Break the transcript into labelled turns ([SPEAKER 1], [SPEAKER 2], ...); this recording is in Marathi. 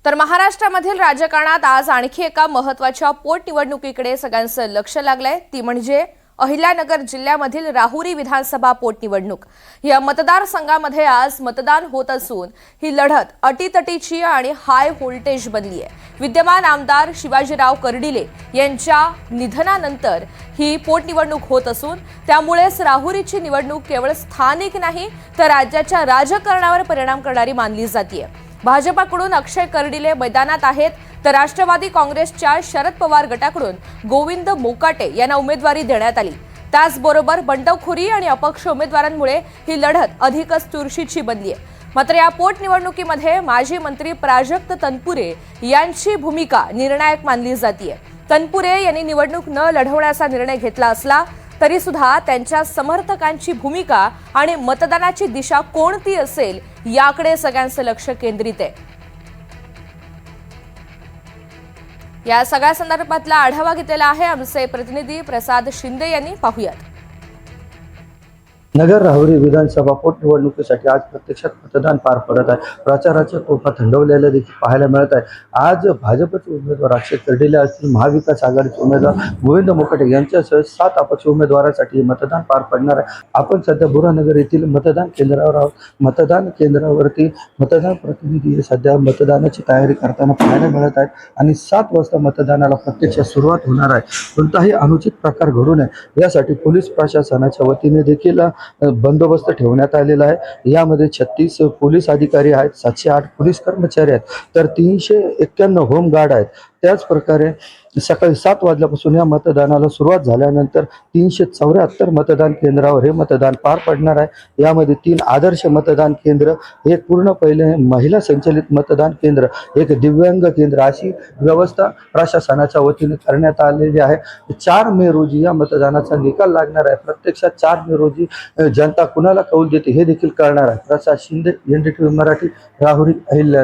[SPEAKER 1] तर महाराष्ट्रामधील राजकारणात आज आणखी एका महत्त्वाच्या पोटनिवडणुकीकडे सगळ्यांचं लक्ष लागलंय। ती म्हणजे अहिल्यानगर जिल्ह्यामधील राहुरी विधानसभा पोटनिवडणूक। या मतदारसंघामध्ये आज मतदान होत असून ही लढत अटीतटीची आणि हाय व्होल्टेज बनली आहे। विद्यमान आमदार शिवाजीराव कर्डिले यांच्या निधनानंतर ही पोटनिवडणूक होत असून त्यामुळेच राहुरीची निवडणूक केवळ स्थानिक नाही तर राज्याच्या राजकारणावर परिणाम करणारी मानली जाते। भाजपाकडून अक्षय कर्डिले मैदानात आहेत तर राष्ट्रवादी काँग्रेसच्या शरद पवार गटाकडून गोविंद मोकाटे यांना उमेदवारी देण्यात आली। त्याचबरोबर बंडखोरी आणि अपक्ष उमेदवारांमुळे ही लढत अधिकच चुरशीची बनली आहे। मात्र या पोटनिवडणुकीमध्ये माजी मंत्री प्राजक्त तनपुरे यांची भूमिका निर्णायक मानली जाते। तनपुरे यांनी निवडणूक न लढवण्याचा निर्णय घेतला असला तरी सुद्धा त्यांच्या समर्थकांची भूमिका आणि मतदानाची दिशा कोणती असेल याकडे सगळ्यांचं लक्ष केंद्रित आहे। या सगळ्या संदर्भातला आढावा घेतलेला आहे आमचे प्रतिनिधी प्रसाद शिंदे यांनी। पाहूयात।
[SPEAKER 2] नगर राहुरी विधानसभा पोटनिवडणुकीसाठी आज प्रत्यक्षात मतदान पार पडत आहे। प्रचाराच्या तोफा थंडवलेल्या देखील पाहायला मिळत आहे। आज भाजपचे उमेदवार अक्षय कर्डिले असतील, महाविकास आघाडीचे उमेदवार गोविंद मोकाटे यांच्यासह 7 अपक्ष उमेदवारांसाठी मतदान पार पडणार आहे। आपण सध्या बुरानगर येथील मतदान केंद्रावर आहोत। मतदान केंद्रावरती मतदान प्रतिनिधी सध्या मतदानाची तयारी करताना पाहायला मिळत आहेत आणि 7 वाजता मतदानाला प्रत्यक्षात सुरुवात होणार आहे। कोणताही अनुचित प्रकार घडू नये यासाठी पोलीस प्रशासनाच्या वतीने देखील बंदोबस्त ठेवण्यात आलेला आहे। यामध्ये 36 पोलीस अधिकारी आहेत, 708 पोलीस कर्मचारी आहेत, तर 391 होमगार्ड आहेत। त्याच प्रकारे सकाळी 7 वाजल्यापासून या मतदानाला सुरुवात झाल्यानंतर 374 मतदान केंद्रावर हे मतदान पार पडणार आहे। यामध्ये 3 आदर्श मतदान केंद्र, एक पूर्ण पहिले महिला संचलित मतदान केंद्र, एक दिव्यांग केंद्र अशी व्यवस्था प्रशासनाच्या वतीने करण्यात आलेली आहे। 4 मे रोजी या मतदानाचा निकाल लागणार आहे। प्रत्यक्षात 4 मे रोजी जनता कुणाला कौल देते हे देखील कळणार आहे। प्रसाद शिंदे, NDTV मराठी, राहुरी, अहिल्या।